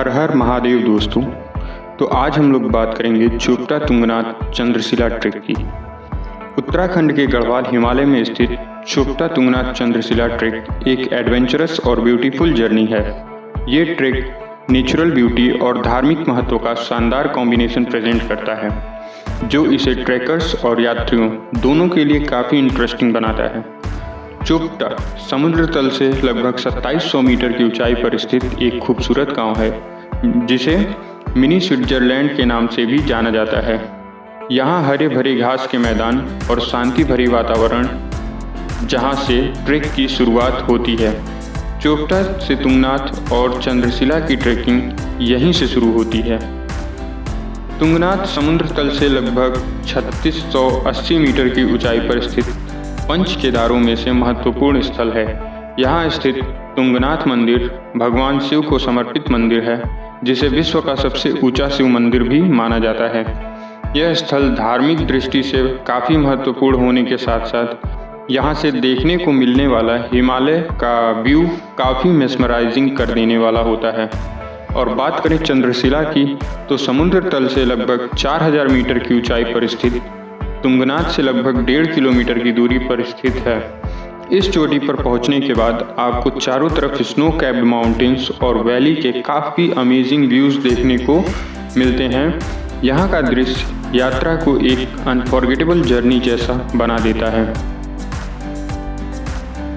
हर हर महादेव दोस्तों। तो आज हम लोग बात करेंगे चोपटा तुंगनाथ चंद्रशिला ट्रेक की। उत्तराखंड के गढ़वाल हिमालय में स्थित चोपटा तुंगनाथ चंद्रशिला ट्रेक एक एडवेंचरस और ब्यूटीफुल जर्नी है। ये ट्रेक नेचुरल ब्यूटी और धार्मिक महत्व का शानदार कॉम्बिनेशन प्रेजेंट करता है, जो इसे ट्रैकर्स और यात्रियों दोनों के लिए काफ़ी इंटरेस्टिंग बनाता है। चोपटा समुद्र तल से लगभग 2700 मीटर की ऊंचाई पर स्थित एक खूबसूरत गांव है, जिसे मिनी स्विट्जरलैंड के नाम से भी जाना जाता है। यहाँ हरे भरे घास के मैदान और शांति भरी वातावरण, जहाँ से ट्रैक की शुरुआत होती है। चोपटा से तुंगनाथ और चंद्रशिला की ट्रैकिंग यहीं से शुरू होती है। तुंगनाथ समुद्र तल से लगभग 3680 मीटर की ऊंचाई पर स्थित पंच केदारों में से महत्वपूर्ण स्थल है। यहाँ स्थित तुंगनाथ मंदिर भगवान शिव को समर्पित मंदिर है, जिसे विश्व का सबसे ऊंचा शिव मंदिर भी माना जाता है। यह स्थल धार्मिक दृष्टि से काफ़ी महत्वपूर्ण होने के साथ साथ यहाँ से देखने को मिलने वाला हिमालय का व्यू काफ़ी मेस्मराइजिंग कर देने वाला होता है। और बात करें चंद्रशिला की, तो समुद्र तल से लगभग 4000 मीटर की ऊंचाई पर स्थित तुंगनाथ से लगभग 1.5 किलोमीटर की दूरी पर स्थित है। इस चोटी पर पहुंचने के बाद आपको चारों तरफ स्नो कैप्ड माउंटेन्स और वैली के काफ़ी अमेजिंग व्यूज़ देखने को मिलते हैं। यहाँ का दृश्य यात्रा को एक अनफॉरगेटेबल जर्नी जैसा बना देता है।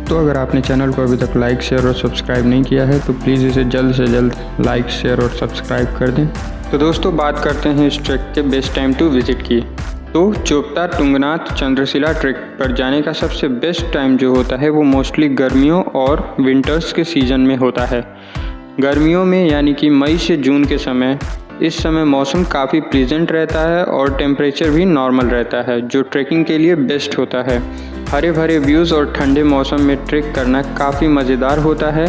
तो अगर आपने चैनल को अभी तक लाइक, शेयर और सब्सक्राइब नहीं किया है तो प्लीज़ इसे जल्द से जल्द लाइक, शेयर और सब्सक्राइब कर दें। तो दोस्तों, बात करते हैं इस ट्रैक के बेस्ट टाइम टू विजिट की। तो चोपटा तुंगनाथ चंद्रशिला ट्रैक पर जाने का सबसे बेस्ट टाइम जो होता है वो मोस्टली गर्मियों और विंटर्स के सीज़न में होता है। गर्मियों में यानी कि मई से जून के समय, इस समय मौसम काफ़ी प्लीजेंट रहता है और टेम्परेचर भी नॉर्मल रहता है, जो ट्रैकिंग के लिए बेस्ट होता है। हरे भरे व्यूज़ और ठंडे मौसम में ट्रैक करना काफ़ी मज़ेदार होता है।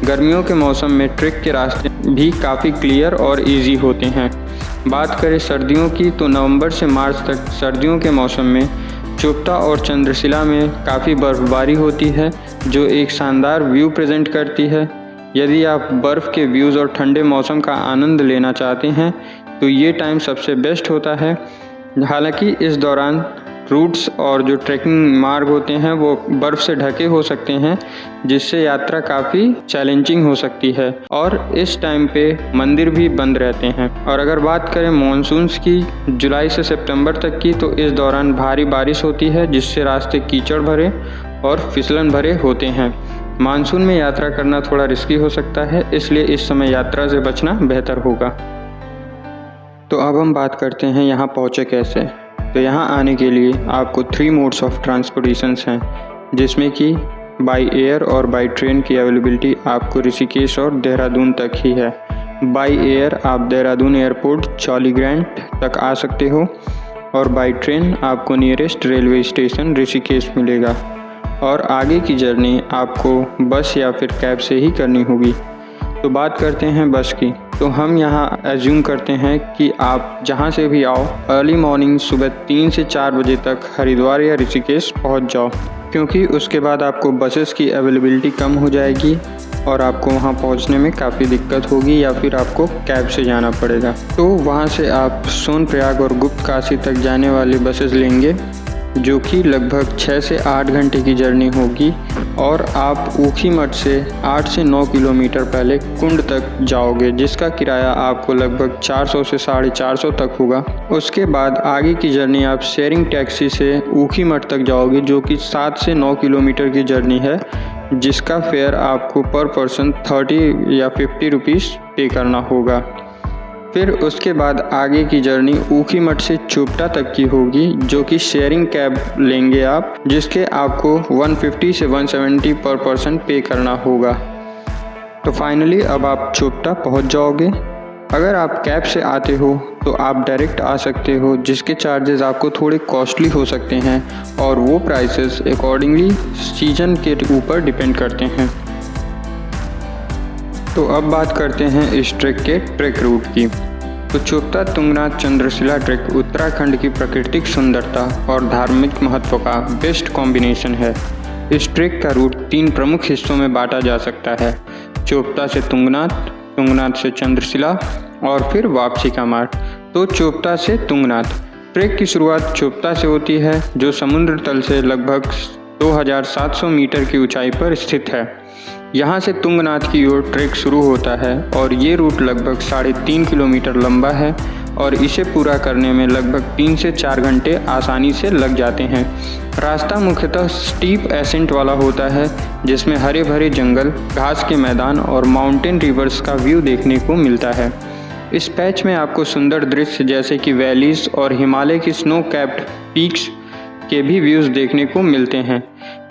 गर्मियों के मौसम में ट्रैक के रास्ते भी काफ़ी क्लियर और ईजी होते हैं। बात करें सर्दियों की, तो नवंबर से मार्च तक सर्दियों के मौसम में चोपटा और चंद्रशिला में काफ़ी बर्फबारी होती है, जो एक शानदार व्यू प्रेजेंट करती है। यदि आप बर्फ़ के व्यूज़ और ठंडे मौसम का आनंद लेना चाहते हैं तो ये टाइम सबसे बेस्ट होता है। हालांकि इस दौरान रूट्स और जो ट्रैकिंग मार्ग होते हैं वो बर्फ़ से ढके हो सकते हैं, जिससे यात्रा काफ़ी चैलेंजिंग हो सकती है। और इस टाइम पे मंदिर भी बंद रहते हैं। और अगर बात करें मॉनसून्स की, जुलाई से सितंबर तक की, तो इस दौरान भारी बारिश होती है, जिससे रास्ते कीचड़ भरे और फिसलन भरे होते हैं। मानसून में यात्रा करना थोड़ा रिस्की हो सकता है, इसलिए इस समय यात्रा से बचना बेहतर होगा। तो अब हम बात करते हैं यहाँ पहुँचे कैसे। तो यहाँ आने के लिए आपको 3 मोड्स ऑफ ट्रांसपोर्टेशंस हैं, जिसमें कि बाय एयर और बाय ट्रेन की अवेलेबिलिटी आपको ऋषिकेश और देहरादून तक ही है। बाय एयर आप देहरादून एयरपोर्ट जौलीग्रांट तक आ सकते हो और बाय ट्रेन आपको नियरेस्ट रेलवे स्टेशन ऋषिकेश मिलेगा। और आगे की जर्नी आपको बस या फिर कैब से ही करनी होगी। तो बात करते हैं बस की। तो हम यहाँ एज्यूम करते हैं कि आप जहाँ से भी आओ, अर्ली मॉर्निंग सुबह 3 से 4 बजे तक हरिद्वार या ऋषिकेश पहुँच जाओ, क्योंकि उसके बाद आपको बसेस की अवेलेबिलिटी कम हो जाएगी और आपको वहाँ पहुँचने में काफ़ी दिक्कत होगी, या फिर आपको कैब से जाना पड़ेगा। तो वहाँ से आप सोनप्रयाग और गुप्त काशी तक जाने वाली बसेस लेंगे, जो कि लगभग 6 से 8 घंटे की जर्नी होगी। और आप ऊखीमठ से 8 से 9 किलोमीटर पहले कुंड तक जाओगे, जिसका किराया आपको लगभग 400 से 450 तक होगा। उसके बाद आगे की जर्नी आप शेयरिंग टैक्सी से ऊखीमठ तक जाओगे, जो कि 7 से 9 किलोमीटर की जर्नी है, जिसका फेयर आपको पर पर्सन 30 या 50 रुपीज़ पे करना होगा। फिर उसके बाद आगे की जर्नी ऊखीमठ से चोपटा तक की होगी, जो कि शेयरिंग कैब लेंगे आप, जिसके आपको 150 से 170 पर पर्सन पे करना होगा। तो फाइनली अब आप चोपटा पहुंच जाओगे। अगर आप कैब से आते हो तो आप डायरेक्ट आ सकते हो, जिसके चार्जेस आपको थोड़े कॉस्टली हो सकते हैं और वो प्राइसेस अकॉर्डिंगली सीजन के ऊपर डिपेंड करते हैं। तो अब बात करते हैं इस ट्रैक के ट्रैक रूट की। तो चोपटा तुंगनाथ चंद्रशिला ट्रैक उत्तराखंड की प्राकृतिक सुंदरता और धार्मिक महत्व का बेस्ट कॉम्बिनेशन है। इस ट्रैक का रूट 3 प्रमुख हिस्सों में बांटा जा सकता है। चोपटा से तुंगनाथ, तुंगनाथ से चंद्रशिला और फिर वापसी का मार्ग। तो चोपता से तुंगनाथ। ट्रैक की शुरुआत चोपता से होती है जो समुद्र तल से लगभग 2700 मीटर की ऊंचाई पर स्थित है। यहाँ से तुंगनाथ की ओर ट्रैक शुरू होता है और ये रूट लगभग 3.5 किलोमीटर लंबा है और इसे पूरा करने में लगभग 3 से 4 घंटे आसानी से लग जाते हैं। रास्ता मुख्यतः स्टीप एसेंट वाला होता है जिसमें हरे भरे जंगल, घास के मैदान और माउंटेन रिवर्स का व्यू देखने को मिलता है। इस पैच में आपको सुंदर दृश्य जैसे कि वैलीज और हिमालय की स्नो कैप्ड पीक्स के भी व्यूज़ देखने को मिलते हैं।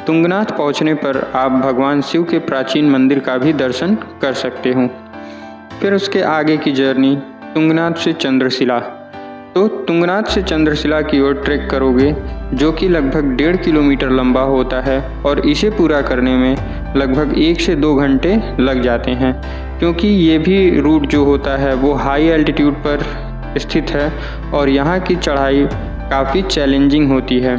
तुंगनाथ पहुंचने पर आप भगवान शिव के प्राचीन मंदिर का भी दर्शन कर सकते हो। फिर उसके आगे की जर्नी तुंगनाथ से चंद्रशिला। तो तुंगनाथ से चंद्रशिला की ओर ट्रैक करोगे जो कि लगभग 1.5 किलोमीटर लंबा होता है और इसे पूरा करने में लगभग 1 से 2 घंटे लग जाते हैं क्योंकि ये भी रूट जो होता है वो हाई एल्टीट्यूड पर स्थित है और यहाँ की चढ़ाई काफ़ी चैलेंजिंग होती है।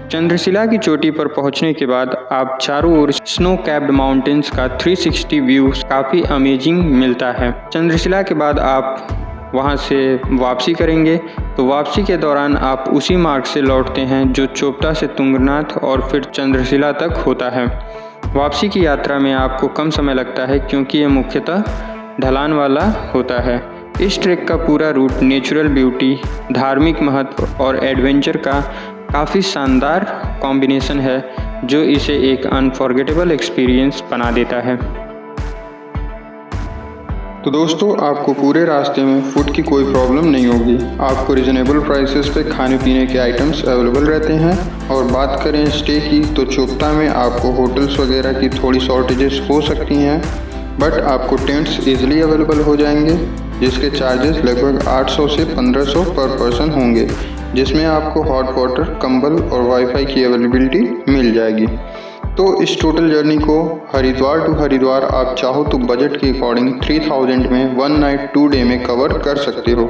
चंद्रशिला की चोटी पर पहुंचने के बाद आप चारों ओर स्नो कैप्ड माउंटेन्स का 360 व्यू काफ़ी अमेजिंग मिलता है। चंद्रशिला के बाद आप वहां से वापसी करेंगे तो वापसी के दौरान आप उसी मार्ग से लौटते हैं जो चोपता से तुंगनाथ और फिर चंद्रशिला तक होता है। वापसी की यात्रा में आपको कम समय लगता है क्योंकि ये मुख्यतः ढलान वाला होता है। इस ट्रैक का पूरा रूट नेचुरल ब्यूटी, धार्मिक महत्व और एडवेंचर का काफ़ी शानदार कॉम्बिनेशन है जो इसे एक अनफॉरगेटेबल एक्सपीरियंस बना देता है। तो दोस्तों, आपको पूरे रास्ते में फूड की कोई प्रॉब्लम नहीं होगी। आपको रिजनेबल प्राइसेस पे खाने पीने के आइटम्स अवेलेबल रहते हैं। और बात करें स्टे की तो चोपता में आपको होटल्स वगैरह की थोड़ी शॉर्टेजेस हो सकती हैं, बट आपको टेंट्स ईजिली अवेलेबल हो जाएंगे जिसके चार्जेस लगभग 800 से 1500 पर पर्सन होंगे, जिसमें आपको हॉट वाटर, कंबल और वाईफाई की अवेलेबिलिटी मिल जाएगी। तो इस टोटल जर्नी को हरिद्वार टू हरिद्वार आप चाहो तो बजट के अकॉर्डिंग 3000 में 1 नाइट 2 डे में कवर कर सकते हो।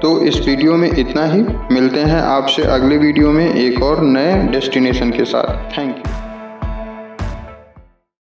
तो इस वीडियो में इतना ही। मिलते हैं आपसे अगले वीडियो में एक और नए डेस्टिनेशन के साथ। Thank you.